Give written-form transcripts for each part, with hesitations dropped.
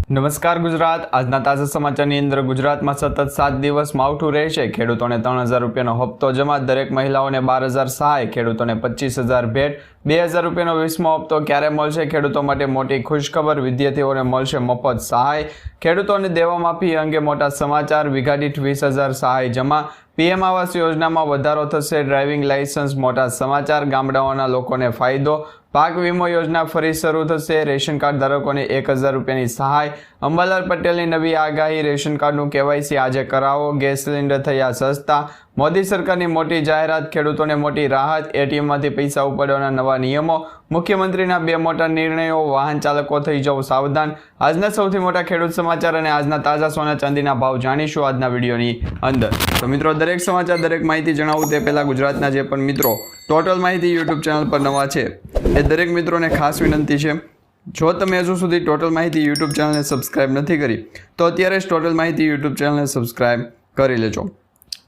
નમસ્કાર ગુજરાત. આજના તાજા સમાચારની અંદર ગુજરાતમાં સતત 7 દિવસ માવઠું રહેશે. ખેડૂતોને 3,000 રૂપિયાનો હપ્તો જમા. દરેક મહિલાઓને 12,000 સહાય. ખેડૂતોને 25,000 ભેટ. 2,000 રૂપિયાનો 20મો હપ્તો ક્યારે મળશે? ખેડૂતો માટે મોટી ખુશખબર. વિદ્યાર્થીઓને મળશે મફત સહાય. ખેડૂતોને દેવા માફી અંગે મોટા સમાચાર. વીઘા દીઠ 20,000 સહાય જમા. પીએમ આવાસ યોજનામાં વધારો થશે. Driving licence. મોટા સમાચાર. ગામડાઓના લોકોને ફાયદો. પાક વીમો યોજના ફરી શરૂ થશે. રેશન કાર્ડ ધારકોને 1,000 રૂપિયાની સહાય. અંબાલાલ પટેલની નવી આગાહી. રેશન કાર્ડનું કેવાયસી આજે કરાવો. ગેસ સિલિન્ડર થયા સસ્તા. મોદી સરકારની મોટી જાહેરાત. ખેડૂતોને મોટી રાહત. એટીએમમાંથી પૈસા ઉપાડવાના નવા નિયમો. મુખ્યમંત્રીના 2 મોટા નિર્ણયો. વાહન ચાલકો થઈ જાઓ સાવધાન. આજના સૌથી મોટા ખેડૂત સમાચાર અને આજના તાજા સોના ચાંદીના ભાવ જાણીશું આજના વિડીયોની અંદર. તો મિત્રો, દરેક સમાચાર દરેક માહિતી જણાવું તે પહેલાં ગુજરાતના જે પણ મિત્રો ટોટલ માહિતી યુટ્યુબ ચેનલ પર નવા છે એ દરેક મિત્રોને ખાસ વિનંતી છે, જો તમે હજુ સુધી ટોટલ માહિતી યુટ્યુબ ચેનલને સબસ્ક્રાઇબ નથી કરી તો અત્યારે જ ટોટલ માહિતી યુટ્યુબ ચેનલને સબસ્ક્રાઇબ કરી લેજો,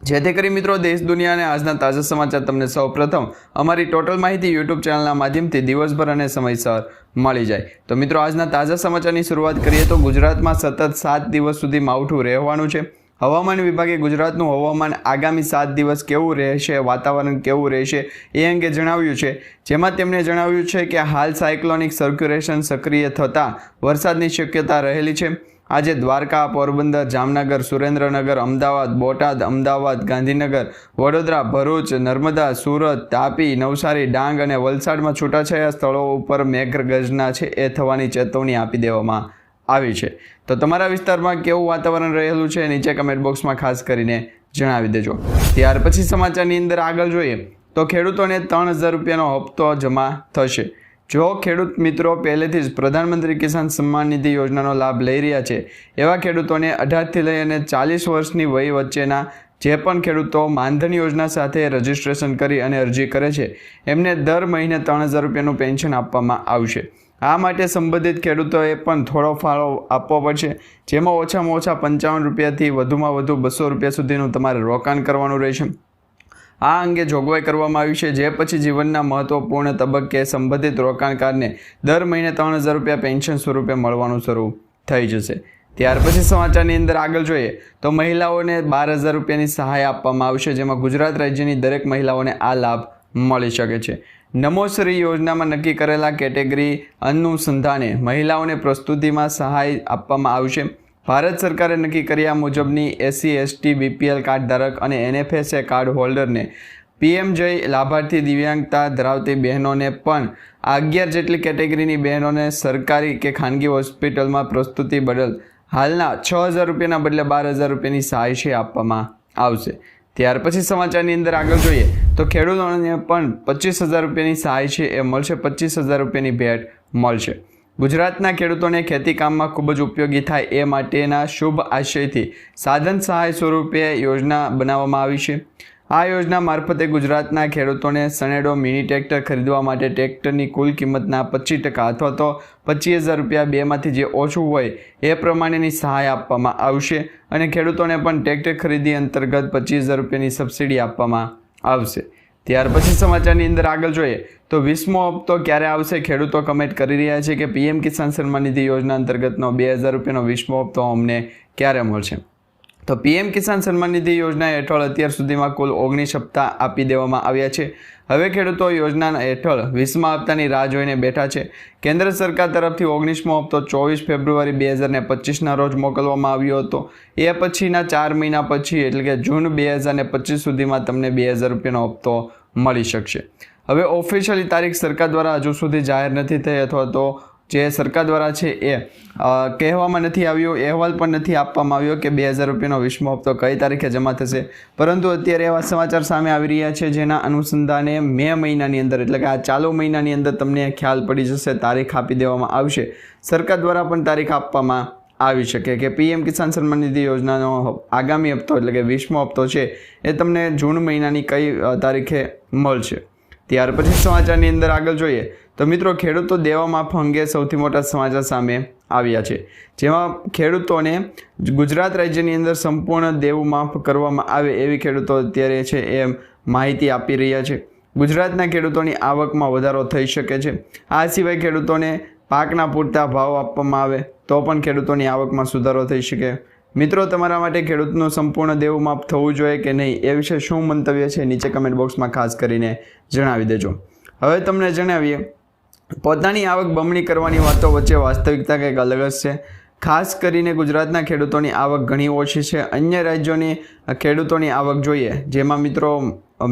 જેથી કરી મિત્રો દેશ દુનિયા અને આજના તાજા સમાચાર તમને સૌપ્રથમ અમારી ટોટલ માહિતી યુટ્યુબ ચેનલના માધ્યમથી દિવસભર અને સમયસર મળી જાય. તો મિત્રો, આજના તાજા સમાચારની શરૂઆત કરીએ તો ગુજરાતમાં સતત 7 દિવસ સુધી માવઠું રહેવાનું છે. હવામાન વિભાગે ગુજરાતનું હવામાન આગામી 7 દિવસ કેવું રહેશે, વાતાવરણ કેવું રહેશે એ અંગે જણાવ્યું છે, જેમાં તેમણે જણાવ્યું છે કે હાલ સાયક્લોનિક સર્ક્યુલેશન સક્રિય થતાં વરસાદની શક્યતા રહેલી છે. આજે દ્વારકા, પોરબંદર, જામનગર, સુરેન્દ્રનગર, અમદાવાદ, બોટાદ, અમદાવાદ, ગાંધીનગર, વડોદરા, ભરૂચ, નર્મદા, સુરત, તાપી, નવસારી, ડાંગ અને વલસાડમાં છૂટાછવાયા સ્થળો ઉપર મેઘગર્જના છે એ થવાની ચેતવણી આપી દેવામાં આવી છે. તો તમારા વિસ્તારમાં કેવું વાતાવરણ રહેલું છે નીચે કમેન્ટ બોક્સમાં ખાસ કરીને જણાવી દેજો. ત્યાર પછી સમાચારની અંદર આગળ જોઈએ તો ખેડૂતોને 3,000 રૂપિયાનો હપ્તો જમા થશે. જો ખેડૂત મિત્રો પહેલેથી જ પ્રધાનમંત્રી કિસાન સન્માન નિધિ યોજનાનો લાભ લઈ રહ્યા છે એવા ખેડૂતોને 18થી લઈ અને 40 વર્ષની વય વચ્ચેના જે પણ ખેડૂતો માનધન યોજના સાથે રજીસ્ટ્રેશન કરી અને અરજી કરે છે એમને દર મહિને 3,000 રૂપિયાનું પેન્શન આપવામાં આવશે. આ માટે સંબંધિત ખેડૂતોએ પણ થોડો ફાળો આપવો પડશે, જેમાં ઓછામાં ઓછા 55 રૂપિયાથી વધુમાં વધુ 200 રૂપિયા સુધીનું તમારે રોકાણ કરવાનું રહેશે. આ અંગે જોગવાઈ કરવામાં આવી છે, જે પછી જીવનના મહત્વપૂર્ણ તબક્કે સંબંધિત રોકાણકારને દર મહિને 3,000 રૂપિયા પેન્શન સ્વરૂપે મળવાનું શરૂ થઈ જશે. ત્યાર પછી સમાચારની અંદર આગળ જોઈએ તો મહિલાઓને 12,000 રૂપિયાની સહાય આપવામાં આવશે, જેમાં ગુજરાત રાજ્યની દરેક મહિલાઓને આ લાભ મળી શકે છે. નમોશ્રી યોજનામાં નક્કી કરેલા કેટેગરી અનુસંધાને મહિલાઓને પ્રસ્તુતિમાં સહાય આપવામાં આવશે. ભારત સરકારે નક્કી કર્યા મુજબની SC, ST, BPL કાર્ડ ધારક અને NFSA કાર્ડ હોલ્ડરને PMJY લાભાર્થી દિવ્યાંગતા ધરાવતી બહેનોને પણ 11 જેટલી કેટેગરીની બહેનોને સરકારી કે ખાનગી હોસ્પિટલમાં પ્રસ્તુતિ બદલ હાલના 6,000 રૂપિયાના બદલે 12,000 રૂપિયાની સહાય છે આપવામાં આવશે. ત્યાર પછી સમાચારની અંદર આગળ જોઈએ તો ખેડૂતોને પણ 25,000 રૂપિયાની સહાય છે એ મળશે. 25,000 રૂપિયાની ભેટ મળશે. ગુજરાતના ખેડૂતોને ખેતી કામમાં ખૂબ જ ઉપયોગી થાય એ માટેના શુભ આશયથી સાધન સહાય સ્વરૂપે યોજના બનાવવામાં આવી છે. આ યોજના મારફતે ગુજરાતના ખેડૂતોને સનેડો મિની ટ્રેક્ટર ખરીદવા માટે ટ્રેક્ટરની કુલ કિંમતના 25% અથવા તો 25,000 રૂપિયા બેમાંથી જે ઓછું હોય એ પ્રમાણેની સહાય આપવામાં આવશે અને ખેડૂતોને પણ ટ્રેક્ટર ખરીદી અંતર્ગત 25,000 રૂપિયાની સબસિડી આપવામાં આવશે. ત્યાર પછી સમાચારની અંદર આગળ જોઈએ તો 20મો હપ્તો ક્યારે આવશે? ખેડૂતો કમેન્ટ કરી રહ્યા છે કે PM કિસાન સન્માન નિધિ યોજના અંતર્ગતનો 2,000 રૂપિયાનો 20મો હપ્તો અમને ક્યારે મળશે? તો PM કિસાન સન્માન નિધિ યોજના હેઠળ અત્યાર સુધીમાં કુલ 19 હપ્તા આપી દેવામાં આવ્યા છે. હવે ખેડૂતો યોજના હેઠળ 20મા હપ્તાની રાહ જોઈને બેઠા છે. કેન્દ્ર સરકાર તરફથી 19મો હપ્તો 24 ફેબ્રુઆરી 2025ના રોજ મોકલવામાં આવ્યો હતો. એ પછીના 4 મહિના પછી એટલે કે જૂન 2025 સુધીમાં તમને 2,000 રૂપિયાનો હપ્તો મળી શકશે. હવે ઓફિશિયલી તારીખ સરકાર દ્વારા હજુ સુધી જાહેર નથી થઈ અથવા તો જે સરકાર દ્વારા છે એ કહેવામાં નથી આવ્યું, અહેવાલ પણ નથી આપવામાં આવ્યો કે 2,000 રૂપિયાનો 20મો હપ્તો કઈ તારીખે જમા થશે. પરંતુ અત્યારે એવા સમાચાર સામે આવી રહ્યા છે જેના અનુસંધાને મે મહિનાની અંદર એટલે કે આ ચાલુ મહિનાની અંદર તમને ખ્યાલ પડી જશે, તારીખ આપી દેવામાં આવશે. સરકાર દ્વારા પણ તારીખ આપવામાં આવી શકે કે PM કિસાન સન્માન નિધિ યોજનાનો આગામી હપ્તો એટલે કે 20મો હપ્તો છે એ તમને જૂન મહિનાની કઈ તારીખે મળશે. ત્યાર પછી સમાચારની અંદર આગળ જોઈએ તો મિત્રો, ખેડૂતો દેવા માફ અંગે સૌથી મોટા સમાચાર સામે આવ્યા છે, જેમાં ખેડૂતોને ગુજરાત રાજ્યની અંદર સંપૂર્ણ દેવું માફ કરવામાં આવે એવી ખેડૂતો અત્યારે છે એ માહિતી આપી રહ્યા છે. ગુજરાતના ખેડૂતોની આવકમાં વધારો થઈ શકે છે. આ સિવાય ખેડૂતોને પાકના પૂરતા ભાવ આપવામાં આવે તો પણ ખેડૂતોની આવકમાં સુધારો થઈ શકે. મિત્રો, તમારા માટે ખેડૂતનું સંપૂર્ણ દેવું માફ થવું જોઈએ કે નહીં એ વિશે શું મંતવ્ય છે નીચે કમેન્ટ બોક્સમાં ખાસ કરીને જણાવી દેજો. હવે તમને જણાવીએ, પોતાની આવક બમણી કરવાની વાતો વચ્ચે વાસ્તવિકતા કંઈક અલગ જ છે. ખાસ કરીને ગુજરાતના ખેડૂતોની આવક ઘણી ઓછી છે. અન્ય રાજ્યોની ખેડૂતોની આવક જોઈએ, જેમાં મિત્રો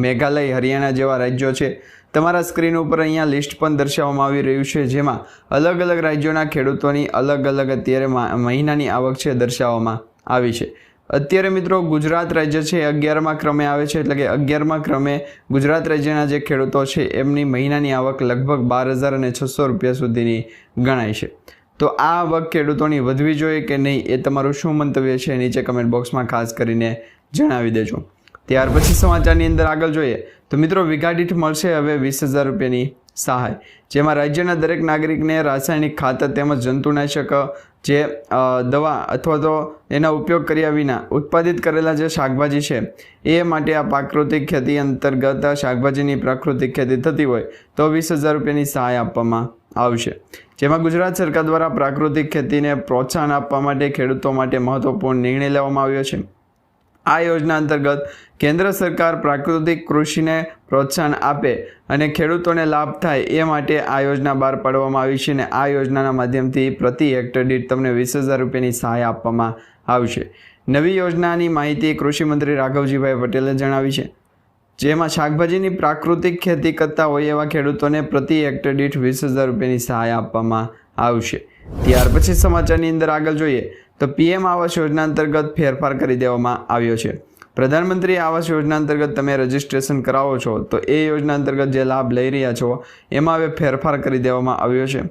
મેઘાલય, હરિયાણા જેવા રાજ્યો છે. તમારા સ્ક્રીન ઉપર અહીંયા લિસ્ટ પણ દર્શાવવામાં આવી રહ્યું છે, જેમાં અલગ અલગ રાજ્યોના ખેડૂતોની અલગ અલગ અત્યારે મહિનાની આવક છે દર્શાવવામાં આવી છે. અત્યારે મિત્રો ગુજરાત રાજ્ય છે એ 11મા ક્રમે આવે છે, એટલે કે 11મા ક્રમે ગુજરાત રાજ્યના જે ખેડૂતો છે એમની મહિનાની આવક લગભગ 12,600 રૂપિયા સુધીની ગણાય છે. તો આ આવક ખેડૂતોની વધવી જોઈએ કે નહીં એ તમારું શું મંતવ્ય છે નીચે કમેન્ટ બોક્સમાં ખાસ કરીને જણાવી દેજો. ત્યાર પછી સમાચારની અંદર આગળ જોઈએ તો મિત્રો, વીઘા દીઠ મળશે હવે 20,000 રૂપિયાની સહાય, જેમાં રાજ્યના દરેક નાગરિકને રાસાયણિક ખાતર તેમજ જંતુનાશક જે દવા અથવા તો એના ઉપયોગ કર્યા વિના ઉત્પાદિત કરેલા જે શાકભાજી છે એ માટે આ પ્રાકૃતિક ખેતી અંતર્ગત શાકભાજીની પ્રાકૃતિક ખેતી થતી હોય તો 20,000 રૂપિયાની સહાય આપવામાં આવશે. જેમાં ગુજરાત સરકાર દ્વારા પ્રાકૃતિક ખેતીને પ્રોત્સાહન આપવા માટે ખેડૂતો માટે મહત્વપૂર્ણ નિર્ણય લેવામાં આવ્યો છે. આ યોજના અંતર્ગત કેન્દ્ર સરકાર પ્રાકૃતિક કૃષિને પ્રોત્સાહન આપે અને ખેડૂતોને લાભ થાય એ માટે આ યોજના બહાર પાડવામાં આવી છે અને આ યોજનાના માધ્યમથી પ્રતિ હેક્ટર દીઠ તમને 20,000 રૂપિયાની સહાય આપવામાં આવશે. નવી યોજનાની માહિતી કૃષિમંત્રી રાઘવજીભાઈ પટેલે જણાવી છે, જેમાં શાકભાજીની પ્રાકૃતિક ખેતી કરતા હોય એવા ખેડૂતોને પ્રતિ હેક્ટર દીઠ 20,000 રૂપિયાની સહાય આપવામાં આવશે. ત્યાર પછી સમાચારની અંદર આગળ જોઈએ તો PM આવાસ યોજના અંતર્ગત ફેરફાર કરી દેવામાં આવ્યો છે. પ્રધાનમંત્રી આવાસ યોજના અંતર્ગત તમે રજીસ્ટ્રેશન કરાવો છો તો એ યોજના અંતર્ગત જે લાભ લઈ રહ્યા છો એમાં હવે ફેરફાર કરી દેવામાં આવ્યો છે.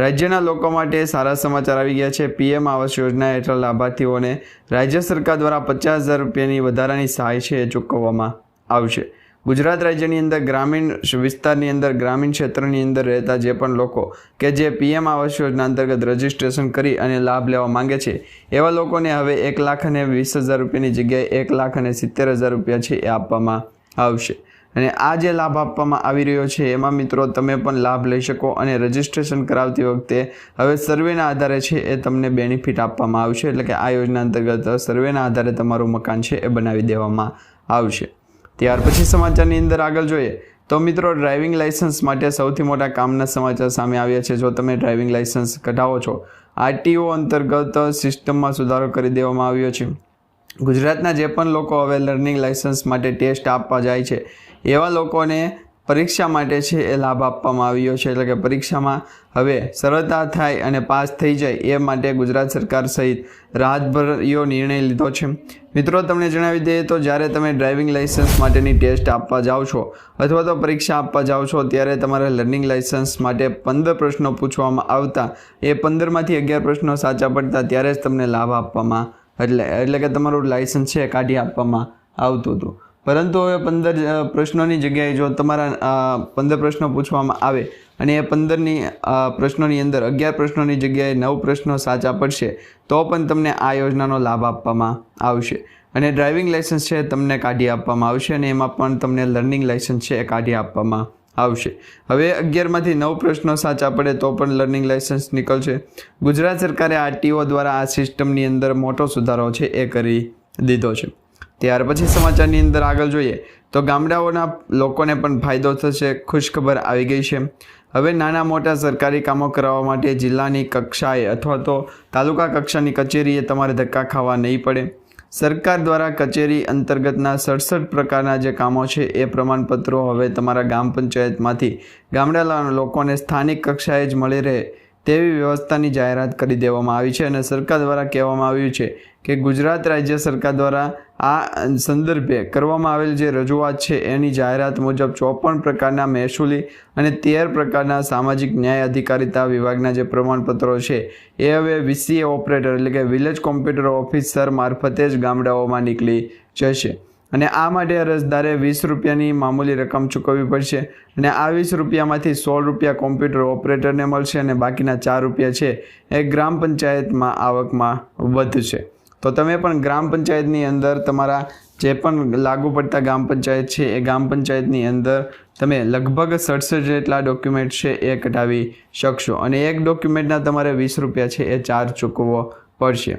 રાજ્યના લોકો માટે સારા સમાચાર આવી ગયા છે. PM આવાસ યોજના હેઠળ લાભાર્થીઓને રાજ્ય સરકાર દ્વારા 50,000 રૂપિયાની વધારાની સહાય છે એ ચૂકવવામાં આવશે. ગુજરાત રાજ્યની અંદર ગ્રામીણ વિસ્તારની અંદર ગ્રામીણ ક્ષેત્રની અંદર રહેતા જે પણ લોકો કે જે PM આવાસ યોજના અંતર્ગત રજીસ્ટ્રેશન કરી અને લાભ લેવા માંગે છે એવા લોકોને હવે 1,20,000 રૂપિયાની જગ્યાએ 1,70,000 રૂપિયા છે એ આપવામાં આવશે. અને આ જે લાભ આપવામાં આવી રહ્યો છે એમાં મિત્રો તમે પણ લાભ લઈ શકો અને રજીસ્ટ્રેશન કરાવતી વખતે હવે સર્વેના આધારે છે એ તમને બેનિફિટ આપવામાં આવશે. એટલે કે આ યોજના અંતર્ગત સર્વેના આધારે તમારું મકાન છે એ બનાવી દેવામાં આવશે. ત્યાર પછી સમાચારની અંદર આગળ જોઈએ તો મિત્રો, ડ્રાઇવિંગ લાઇસન્સ માટે સૌથી મોટા કામના સમાચાર સામે આવ્યા છે. જો તમે ડ્રાઇવિંગ લાઇસન્સ કઢાવો છો, RTO અંતર્ગત સિસ્ટમમાં સુધારો કરી દેવામાં આવ્યો છે. ગુજરાતના જે પણ લોકો હવે લર્નિંગ લાઇસન્સ માટે ટેસ્ટ આપવા જાય છે એવા લોકોને પરીક્ષા માટે છે એ લાભ આપવામાં આવ્યો છે. એટલે કે પરીક્ષામાં હવે સરળતા થાય અને પાસ થઈ જાય એ માટે ગુજરાત સરકાર સહિત રાહતભર્યો નિર્ણય લીધો છે. મિત્રો, તમને જણાવી દઈએ તો જ્યારે તમે ડ્રાઇવિંગ લાઇસન્સ માટેની ટેસ્ટ આપવા જાઓ છો અથવા તો પરીક્ષા આપવા જાઓ છો ત્યારે તમારે લર્નિંગ લાઇસન્સ માટે 15 પ્રશ્નો પૂછવામાં આવતા એ 15માંથી 11 પ્રશ્નો સાચા પડતા ત્યારે જ તમને લાભ આપવામાં એટલે કે તમારું લાઇસન્સ છે કાઢી આપવામાં આવતું હતું. પરંતુ હવે 15 પ્રશ્નોની જગ્યાએ જો તમારા 15 પ્રશ્નો પૂછવામાં આવે અને એ 15 પ્રશ્નોની અંદર 11 પ્રશ્નોની જગ્યાએ 9 પ્રશ્નો સાચા પડશે તો પણ તમને આ યોજનાનો લાભ આપવામાં આવશે અને ડ્રાઇવિંગ લાઇસન્સ છે તમને કાઢી આપવામાં આવશે અને એમાં પણ તમને લર્નિંગ લાઇસન્સ છે એ કાઢી આપવામાં આવશે. હવે 11માંથી 9 પ્રશ્નો સાચા પડે તો પણ લર્નિંગ લાઇસન્સ નીકળશે. ગુજરાત સરકારે RTO દ્વારા આ સિસ્ટમની અંદર મોટો સુધારો છે એ કરી દીધો છે. ત્યાર પછી સમાચારની અંદર આગળ જોઈએ તો ગામડાઓના લોકોને પણ ફાયદો થશે. ખુશખબર આવી ગઈ છે. હવે નાના મોટા સરકારી કામો કરાવવા માટે જિલ્લાની કક્ષાએ અથવા તો તાલુકા કક્ષાની કચેરીએ તમારે ધક્કા ખાવા નહીં પડે. સરકાર દ્વારા કચેરી અંતર્ગતના 67 પ્રકારના જે કામો છે એ પ્રમાણપત્રો હવે તમારા ગામ પંચાયતમાંથી ગામડાના લોકોને સ્થાનિક કક્ષાએ જ મળી રહે તેવી વ્યવસ્થાની જાહેરાત કરી દેવામાં આવી છે અને સરકાર દ્વારા કહેવામાં આવ્યું છે કે ગુજરાત રાજ્ય સરકાર દ્વારા આ સંદર્ભે કરવામાં આવેલ જે રજૂઆત છે એની જાહેરાત મુજબ 54 પ્રકારના મહેસૂલી અને 13 પ્રકારના સામાજિક ન્યાય અધિકારીતા વિભાગના જે પ્રમાણપત્રો છે એ હવે VCA ઓપરેટર એટલે કે વિલેજ કોમ્પ્યુટર ઓફિસર મારફતે જ ગામડાઓમાં નીકળી જશે. અને આ માટે અરજદારે 20 રૂપિયાની મામૂલી રકમ ચૂકવવી પડશે અને આ 20 રૂપિયામાંથી 16 રૂપિયા કોમ્પ્યુટર ઓપરેટરને મળશે અને બાકીના 4 રૂપિયા છે એ ગ્રામ પંચાયતમાં આવકમાં વધશે. તો તમે પણ ગ્રામ પંચાયતની અંદર તમારા જે પણ લાગુ પડતા ગ્રામ પંચાયત છે એ ગ્રામ પંચાયતની અંદર તમે લગભગ 67 જેટલા ડોક્યુમેન્ટ છે એ કઢાવી શકશો અને એક ડોક્યુમેન્ટના તમારે 20 રૂપિયા છે એ ચાર્જ ચૂકવવો પડશે.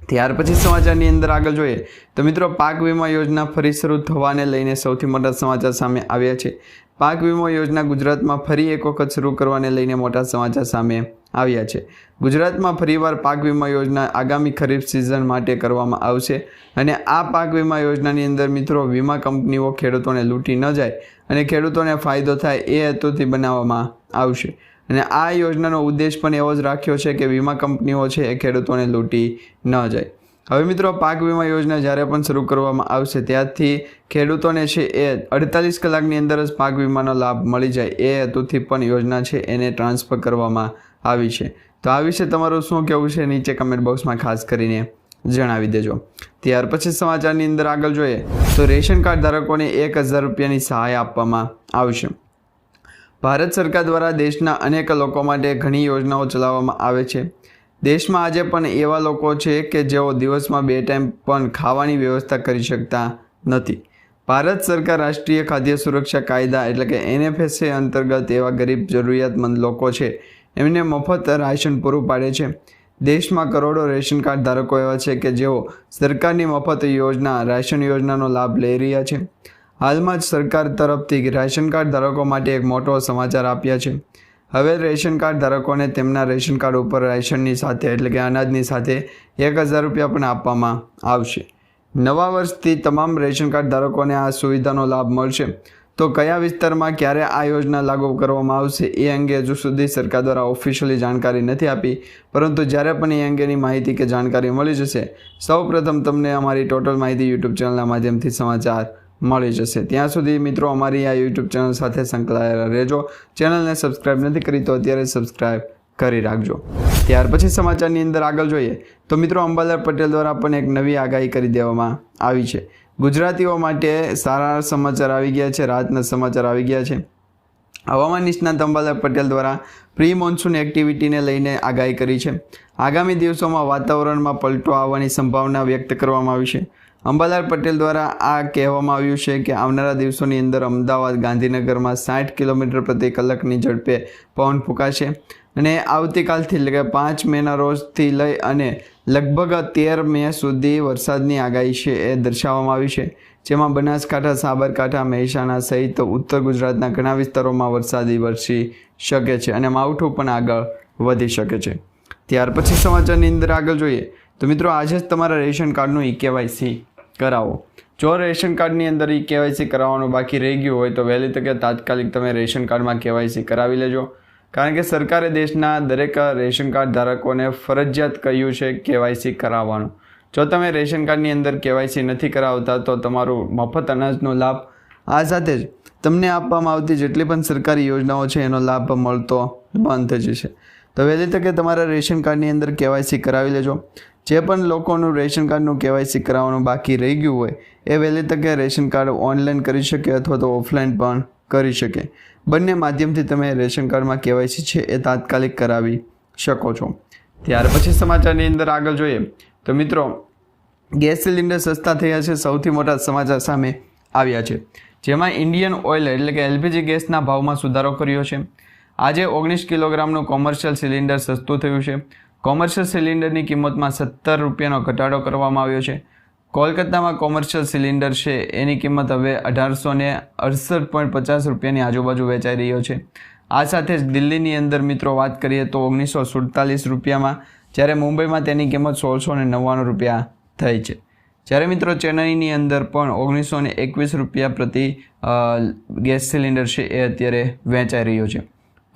ત્યાર પછી સમાચારની અંદર આગળ જોઈએ તો મિત્રો પાક વીમા યોજના ફરી શરૂ થવાને લઈને સૌથી મોટા સમાચાર સામે આવ્યા છે. પાક વીમા યોજના ગુજરાતમાં ફરી એક વખત શરૂ કરવાને લઈને મોટા સમાચાર સામે આવ્યા છે. ગુજરાતમાં ફરીવાર પાક વીમા યોજના આગામી ખરીફ સિઝન માટે કરવામાં આવશે અને આ પાક વીમા યોજનાની અંદર મિત્રો વીમા કંપનીઓ ખેડૂતોને લૂંટી ન જાય અને ખેડૂતોને ફાયદો થાય એ હેતુથી બનાવવામાં આવશે અને આ યોજનાનો ઉદ્દેશ પણ એવો જ રાખ્યો છે કે વીમા કંપનીઓ છે એ ખેડૂતોને લૂંટી ન જાય. હવે મિત્રો પાક વીમા યોજના જ્યારે પણ શરૂ કરવામાં આવશે ત્યારથી ખેડૂતોને છે એ 48 કલાકની અંદર જ પાક વીમાનો લાભ મળી જાય એ હેતુથી પણ યોજના છે એને ટ્રાન્સફર કરવામાં આવી છે. તો આ વિશે તમારું શું કહેવું છે નીચે કમેન્ટ બોક્સમાં ખાસ કરીને જણાવી દેજો. ત્યાર પછી સમાચારની અંદર આગળ જોઈએ તો રેશન કાર્ડ ધારકોને 1000 રૂપિયાની સહાય આપવામાં આવશે. ભારત સરકાર દ્વારા દેશના અનેક લોકો માટે ઘણી યોજનાઓ ચલાવવામાં આવે છે. દેશમાં આજે પણ એવા લોકો છે કે જેઓ દિવસમાં 2 ટાઈમ પણ ખાવાની વ્યવસ્થા કરી શકતા નથી. ભારત સરકાર રાષ્ટ્રીય ખાદ્ય સુરક્ષા કાયદા એટલે કે NFSA અંતર્ગત એવા ગરીબ જરૂરિયાતમંદ લોકો છે એમને મફત રાશન પૂરું પાડે છે. દેશમાં કરોડો રેશન કાર્ડ ધારકો એવા છે કે જેઓ સરકારની મફત યોજના રાશન યોજનાનો લાભ લઈ રહ્યા છે. હાલમાં જ સરકાર તરફથી રાશન કાર્ડ ધારકો માટે એક મોટો સમાચાર આપ્યા છે. હવે રેશન કાર્ડ ધારકોને તેમના રેશન કાર્ડ ઉપર રાશનની સાથે એટલે કે અનાજની સાથે 1000 રૂપિયા પણ આપવામાં આવશે. નવા વર્ષથી તમામ રેશન કાર્ડ ધારકોને આ સુવિધાનો લાભ મળશે. તો કયા વિસ્તારમાં ક્યારે આ યોજના લાગુ કરવામાં આવશે એ અંગે હજુ સુધી સરકાર દ્વારા ઓફિશિયલી જાણકારી નથી આપી, પરંતુ જ્યારે પણ એ અંગેની માહિતી કે જાણકારી મળી જશે સૌપ્રથમ તમને અમારી ટોટલ માહિતી યુટ્યુબ ચેનલના માધ્યમથી સમાચાર મળી જશે. ત્યાં સુધી મિત્રો અમારી આ યુટ્યુબ ચેનલ સાથે સંકળાયેલા રહેજો. ચેનલને સબસ્ક્રાઈબ નથી કરી તો અત્યારે સબસ્ક્રાઈબ કરી રાખજો. ત્યાર પછી સમાચારની અંદર આગળ જોઈએ તો મિત્રો અંબાલાલ પટેલ દ્વારા પણ એક નવી આગાહી કરી દેવામાં આવી છે. ગુજરાતીઓ માટે સારા સમાચાર આવી ગયા છે, રાહતના સમાચાર આવી ગયા છે. હવામાન નિષ્ણાત અંબાલાલ પટેલ દ્વારા પ્રી મોન્સૂન એક્ટિવિટીને લઈને આગાહી કરી છે. આગામી દિવસોમાં વાતાવરણમાં પલટો આવવાની સંભાવના વ્યક્ત કરવામાં આવી છે. અંબાલાલ પટેલ દ્વારા આ કહેવામાં આવ્યું છે કે આવનારા દિવસોની અંદર અમદાવાદ ગાંધીનગરમાં 60 કિલોમીટર પ્રતિ કલાકની ઝડપે પવન ફૂંકાશે અને આવતીકાલથી એટલે કે 5 મેના રોજથી લઈ અને લગભગ 13 મે સુધી વરસાદની આગાહી છે એ દર્શાવવામાં આવી છે. જેમાં બનાસકાંઠા, સાબરકાંઠા, મહેસાણા સહિત ઉત્તર ગુજરાતના ઘણા વિસ્તારોમાં વરસાદી વરસી શકે છે અને માવઠું પણ આગળ વધી શકે છે. ત્યાર પછી સમાચારની અંદર આગળ જોઈએ તો મિત્રો આજે જ તમારા રેશન કાર્ડનું EKYC કરાવો. જો રેશન કાર્ડની અંદર EKYC કરાવવાનું બાકી રહી ગયું હોય તો વહેલી તકે તાત્કાલિક તમે રેશન કાર્ડમાં KYC કરાવી લેજો. કારણ કે સરકારે દેશના દરેક રેશન કાર્ડ ધારકોને ફરજિયાત કહ્યું છે KYC કરાવવાનું. જો તમે રેશન કાર્ડની અંદર KYC નથી કરાવતા તો તમારું મફત અનાજનો લાભ આ સાથે જ તમને આપવામાં આવતી જેટલી પણ સરકારી યોજનાઓ છે એનો લાભ મળતો બંધ થઈ જશે. તો વહેલી તકે તમારા રેશન કાર્ડની અંદર KYC કરાવી લેજો. જે પણ લોકોનું રેશન કાર્ડનું KYC કરાવવાનું બાકી રહી ગયું હોય એ વહેલી તકે રેશન કાર્ડ ઓનલાઈન કરી શકે અથવા તો ઓફલાઈન પણ કરી શકે. બંને માધ્યમથી તમે રેશન કાર્ડમાં KYC છે એ તાત્કાલિક કરાવી શકો છો. ત્યાર પછી સમાચારની અંદર આગળ જોઈએ તો મિત્રો ગેસ સિલિન્ડર સસ્તા થયા છે. સૌથી મોટા સમાચાર સામે આવ્યા છે, જેમાં ઇન્ડિયન ઓઇલ એટલે કે LPG ગેસના ભાવમાં સુધારો કર્યો છે. આજે 19 કિલોગ્રામનું કોમર્શિયલ સિલિન્ડર સસ્તું થયું છે. કોમર્શિયલ સિલિન્ડરની કિંમતમાં 17 રૂપિયાનો ઘટાડો કરવામાં આવ્યો છે. કોલકાતામાં કોમર્શિયલ સિલિન્ડર છે એની કિંમત હવે 1868.50 રૂપિયાની આજુબાજુ વેચાઈ રહ્યો છે. આ સાથે જ દિલ્હીની અંદર મિત્રો વાત કરીએ તો 1947 રૂપિયામાં, જ્યારે મુંબઈમાં તેની કિંમત 1699 રૂપિયા થઈ છે. જ્યારે મિત્રો ચેન્નઈની અંદર પણ 1921 રૂપિયા પ્રતિ ગેસ સિલિન્ડર છે એ અત્યારે વેચાઈ રહ્યો છે.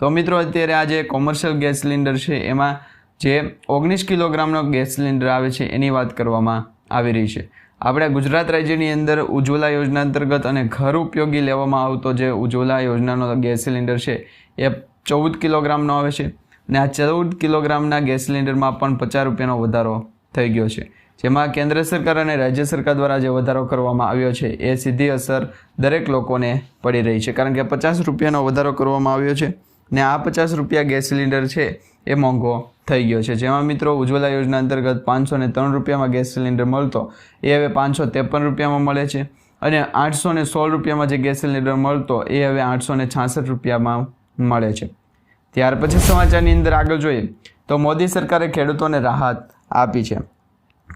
તો મિત્રો અત્યારે આ જે કોમર્શિયલ ગેસ સિલિન્ડર છે એમાં જે 19 કિલોગ્રામનો ગેસ સિલિન્ડર આવે છે એની વાત કરવામાં આવી રહી છે. આપણે ગુજરાત રાજ્યની અંદર ઉજ્જવલા યોજના અંતર્ગત અને ઘર ઉપયોગી લેવામાં આવતો જે ઉજ્જવલા યોજનાનો ગેસ સિલિન્ડર છે એ 14 કિલોગ્રામનો આવે છે અને આ 14 કિલોગ્રામના ગેસ સિલિન્ડરમાં પણ 50 રૂપિયાનો વધારો થઈ ગયો છે. જેમાં કેન્દ્ર સરકાર અને રાજ્ય સરકાર દ્વારા જે વધારો કરવામાં આવ્યો છે એ સીધી અસર દરેક લોકોને પડી રહી છે, કારણ કે 50 રૂપિયાનો વધારો કરવામાં આવ્યો છે ને આ 50 રૂપિયા ગેસ સિલિન્ડર છે એ મોંઘો થઈ ગયો છે. જેમાં મિત્રો ઉજ્જવલા યોજના અંતર્ગત 503 રૂપિયામાં ગેસ સિલિન્ડર મળતો એ હવે 553 રૂપિયામાં મળે છે અને 816 રૂપિયામાં જે ગેસ સિલિન્ડર મળતો એ હવે 866 રૂપિયામાં મળે છે. ત્યાર પછી સમાચારની અંદર આગળ જોઈએ તો મોદી સરકારે ખેડૂતોને રાહત આપી છે.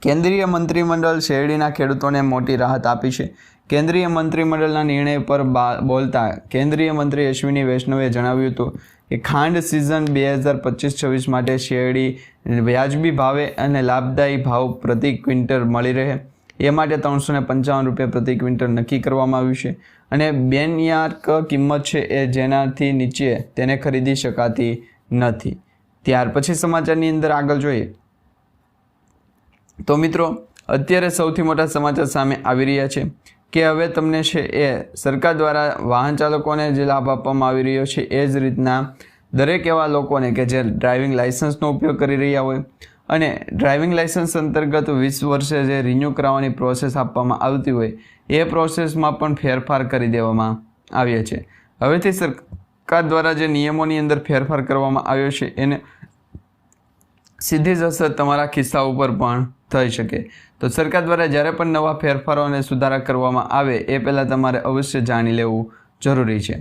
કેન્દ્રીય મંત્રીમંડળ શેરડીના ખેડૂતોને મોટી રાહત આપી છે. કેન્દ્રીય મંત્રીમંડળના નિર્ણય પર બોલતા કેન્દ્રીય મંત્રી અશ્વિની વૈષ્ણવે જણાવ્યું હતું કે ખાંડ સિઝન 2025-26 માટે શેરડી વ્યાજબી ભાવે અને લાભદાયી ભાવ પ્રતિ ક્વિન્ટલ મળી રહે એ માટે 355 રૂપિયા પ્રતિ ક્વિન્ટલ નક્કી કરવામાં આવ્યું છે અને બેનયાર્ક કિંમત છે એ જેનાથી નીચે તેને ખરીદી શકાતી નથી. ત્યાર પછી સમાચારની અંદર આગળ જોઈએ તો મિત્રો અત્યારે સૌથી મોટા સમાચાર સામે આવી રહ્યા છે કે હવે તમને છે એ સરકાર દ્વારા વાહન ચાલકોને જે લાભ આપવામાં આવી રહ્યો છે એ જ રીતના દરેક એવા લોકોને કે જે ડ્રાઇવિંગ લાઇસન્સનો ઉપયોગ કરી રહ્યા હોય અને ડ્રાઇવિંગ લાઇસન્સ અંતર્ગત 20 વર્ષે જે રિન્યૂ કરાવવાની પ્રોસેસ આપવામાં આવતી હોય એ પ્રોસેસમાં પણ ફેરફાર કરી દેવામાં આવ્યા છે. હવેથી સરકાર દ્વારા જે નિયમોની અંદર ફેરફાર કરવામાં આવ્યો છે એને સીધી જ અસર તમારા ખિસ્સા ઉપર પણ થઈ શકે. તો સરકાર દ્વારા જ્યારે પણ નવા ફેરફારો અને સુધારા કરવામાં આવે એ પહેલાં તમારે અવશ્ય જાણી લેવું જરૂરી છે.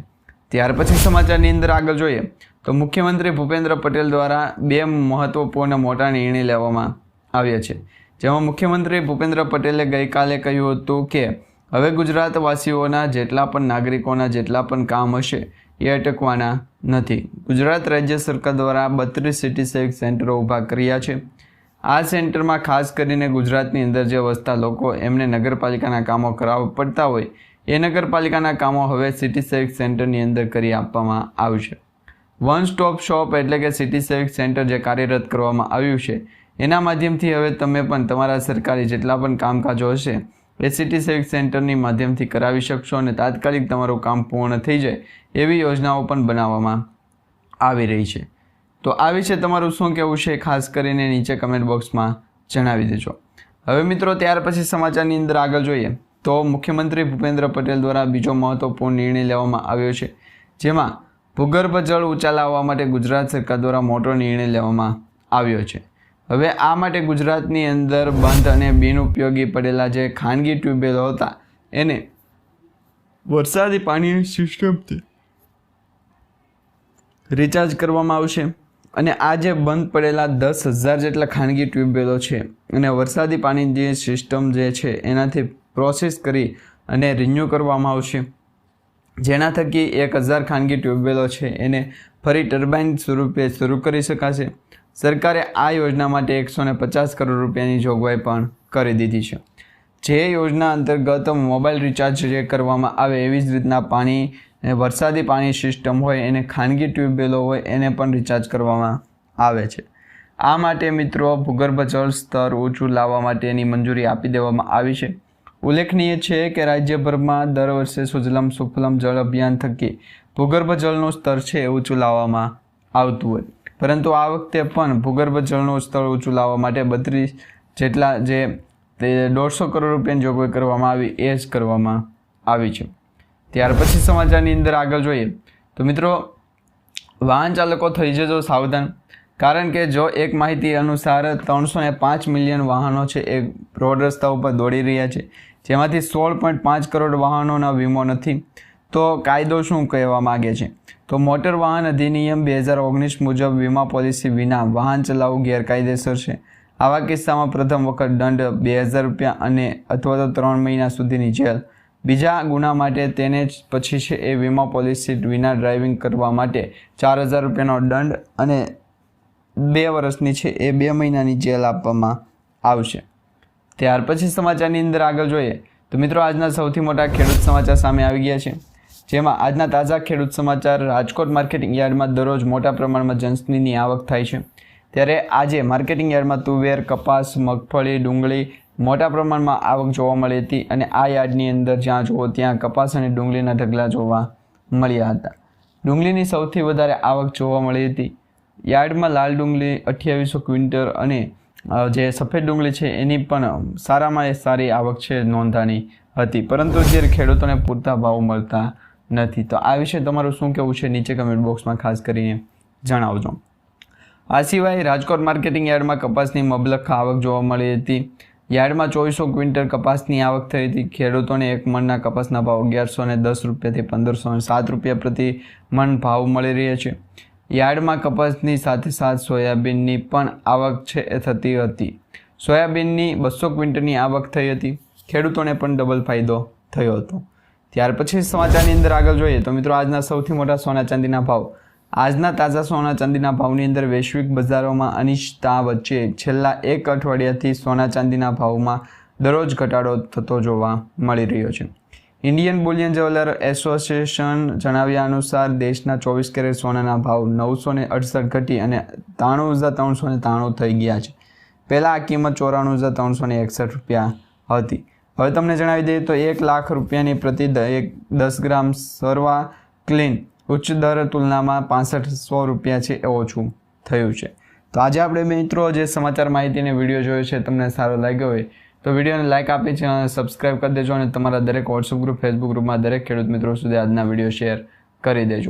ત્યાર પછી સમાચારની અંદર આગળ જોઈએ તો મુખ્યમંત્રી ભૂપેન્દ્ર પટેલ દ્વારા 2 મહત્વપૂર્ણ મોટા નિર્ણય લેવામાં આવ્યા છે. જેમાં મુખ્યમંત્રી ભૂપેન્દ્ર પટેલે ગઈકાલે કહ્યું હતું કે હવે ગુજરાતવાસીઓના જેટલા પણ નાગરિકોના જેટલા પણ કામ હશે એ અટકવાના નથી. ગુજરાત રાજ્ય સરકાર દ્વારા 32 સિટી સેવિક સેન્ટરો ઊભા કર્યા છે. આ સેન્ટરમાં ખાસ કરીને ગુજરાતની અંદર જે વસતા લોકો એમને નગરપાલિકાના કામો કરાવવા પડતા હોય એ નગરપાલિકાના કામો હવે સિટી સેવિક સેન્ટરની અંદર કરી આપવામાં આવશે. વન સ્ટોપ શોપ એટલે કે સિટી સેવિક સેન્ટર જે કાર્યરત કરવામાં આવ્યું છે એના માધ્યમથી હવે તમે પણ તમારા સરકારી જેટલા પણ કામકાજો હશે એ સિટી સેવિક સેન્ટરની માધ્યમથી કરાવી શકશો અને તાત્કાલિક તમારું કામ પૂર્ણ થઈ જાય એવી યોજનાઓ પણ બનાવવામાં આવી રહી છે. તો આ વિશે તમારું શું કહેવું છે ખાસ કરીને નીચે કમેન્ટ બોક્સમાં જણાવી દેજો. હવે મિત્રો ત્યાર પછી સમાચારની અંદર આગળ જોઈએ તો મુખ્યમંત્રી ભૂપેન્દ્ર પટેલ દ્વારા બીજો મહત્વપૂર્ણ નિર્ણય લેવામાં આવ્યો છે જેમાં ભૂગર્ભ જળ ઊંચા લાવવા માટે ગુજરાત સરકાર દ્વારા મોટો નિર્ણય લેવામાં આવ્યો છે. હવે આ માટે ગુજરાતની અંદર બંધ અને બિનઉપયોગી પડેલા જે ખાનગી ટ્યુબવેલો હતા એને વરસાદી પાણીની સિસ્ટમથી રિચાર્જ કરવામાં આવશે અને આ જે બંધ પડેલા 10,000 જેટલા ખાનગી ટ્યુબવેલો છે અને વરસાદી પાણીની જે સિસ્ટમ જે છે એનાથી પ્રોસેસ કરી અને રિન્યૂ કરવામાં આવશે જેના થકી 1,000 ખાનગી ટ્યુબવેલો છે એને ફરી ટર્બાઇન સ્વરૂપે શરૂ કરી શકાશે. સરકારે આ યોજના માટે 150 કરોડ રૂપિયાની જોગવાઈ પણ કરી દીધી છે. જે યોજના અંતર્ગત મોબાઈલ રિચાર્જ જે કરવામાં આવે એવી જ રીતના પાણી વરસાદી પાણી સિસ્ટમ હોય એને ખાનગી ટ્યુબવેલો હોય એને પણ રિચાર્જ કરવામાં આવે છે. આ માટે મિત્રો ભૂગર્ભ જળ સ્તર ઊંચું લાવવા માટેની મંજૂરી આપી દેવામાં આવી છે. ઉલ્લેખનીય છે કે રાજ્યભરમાં દર વર્ષે સુજલામ સુફલામ જળ અભિયાન થકી ભૂગર્ભ જળનું સ્તર છે એ ઊંચું લાવવામાં આવતું હોય પરંતુ આ વખતે પણ ભૂગર્ભ જળનું સ્તર ઊંચું લાવવા માટે 32 જેટલા જે 150 કરોડ રૂપિયાની જોગવાઈ કરવામાં આવી એ જ કરવામાં આવી છે. ત્યાર પછી સમાચારની અંદર આગળ જોઈએ તો મિત્રો વાહન ચાલકો થઈ જજો સાવધાન કારણ કે જો એક માહિતી અનુસાર 305 મિલિયન વાહનો છે એ રોડ રસ્તા ઉપર દોડી રહ્યા છે જેમાંથી 16.5 કરોડ વાહનોનો વીમો નથી. તો કાયદો શું કહેવા માગે છે તો મોટર વાહન અધિનિયમ 2019 મુજબ વીમા પોલિસી વિના વાહન ચલાવવું ગેરકાયદેસર છે. આવા કિસ્સામાં પ્રથમ વખત દંડ 2,000 રૂપિયા અને અથવા તો 3 મહિના સુધીની જેલ. બીજા ગુના માટે તેને જ પછી છે એ વીમા પોલિસી વિના ડ્રાઇવિંગ કરવા માટે 4,000 રૂપિયાનો દંડ અને 2 વર્ષની છે એ 2 મહિનાની જેલ આપવામાં આવશે. ત્યાર પછી સમાચારની અંદર આગળ જોઈએ તો મિત્રો આજના સૌથી મોટા ખેડૂત સમાચાર સામે આવી ગયા છે જેમાં આજના તાજા ખેડૂત સમાચાર રાજકોટ માર્કેટિંગ યાર્ડમાં દરરોજ મોટા પ્રમાણમાં જણસીની આવક થાય છે ત્યારે આજે માર્કેટિંગ યાર્ડમાં તુવેર કપાસ મગફળી ડુંગળી મોટા પ્રમાણમાં આવક જોવા મળી હતી અને આ યાર્ડની અંદર જ્યાં જુઓ ત્યાં કપાસ અને ડુંગળીના ઢગલા જોવા મળ્યા હતા. ડુંગળીની સૌથી વધારે આવક જોવા મળી હતી. યાર્ડમાં લાલ ડુંગળી 2800 ક્વિન્ટલ અને જે સફેદ ડુંગળી છે એની પણ સારામાં સારી આવક છે નોંધાણી હતી પરંતુ જે ખેડૂતોને પૂરતા ભાવ મળતા નથી. તો આ વિશે તમારું શું કહેવું છે નીચે કમેન્ટ બોક્સમાં ખાસ કરીને જણાવજો. આ સિવાય રાજકોટ માર્કેટિંગ યાર્ડમાં કપાસની મબલખ આવક જોવા મળી હતી યાર્ડમાં 2400 ક્વિન્ટલ કપાસની આવક થઈ હતી. ખેડૂતોને એક મણના કપાસના ભાવ 1110 રૂપિયાથી 1507 રૂપિયા પ્રતિ મણ ભાવ મળી રહ્યા છે. યાર્ડમાં કપાસની સાથે સાથ સોયાબીનની પણ આવક છે એ થતી હતી. સોયાબીનની 200 ક્વિન્ટલની આવક થઈ હતી. ખેડૂતોને પણ ડબલ ફાયદો થયો હતો. ત્યાર પછી સમાચારની અંદર આગળ જોઈએ તો મિત્રો આજના સૌથી મોટા સોના ચાંદીના ભાવ. આજના તાજા સોના ચાંદીના ભાવની અંદર વૈશ્વિક બજારોમાં અનિશ્ચિતતા વચ્ચે છેલ્લા એક અઠવાડિયાથી સોના ચાંદીના ભાવમાં દરરોજ ઘટાડો થતો જોવા મળી રહ્યો છે. ઇન્ડિયન બુલિયન જ્વેલર એસોસિએશન જણાવ્યા અનુસાર દેશના 24 કેરેટ સોનાના ભાવ 968 ઘટી અને 93,393 થઈ ગયા છે. પહેલાં આ કિંમત 94,361 રૂપિયા હતી. હવે તમને જણાવી દઈએ તો 1 લાખ રૂપિયાની પ્રતિ 10 ગ્રામ સરવા ક્લીન ઉચ્ચ દર તુલનામાં 6500 રૂપિયા છે એ ઓછું થયું છે. તો આજે આપણે મિત્રો જે સમાચાર માહિતીને વિડીયો જોયો છે તમને સારો લાગ્યો હોય તો વિડીયોને લાઇક આપી ચેનલને સબસ્ક્રાઈબ કરી દેજો અને તમારા દરેક વોટ્સઅપ ગ્રુપ ફેસબુક ગ્રુપમાં દરેક ખેડૂત મિત્રો સુધી આજના વિડીયો શેર કરી દેજો.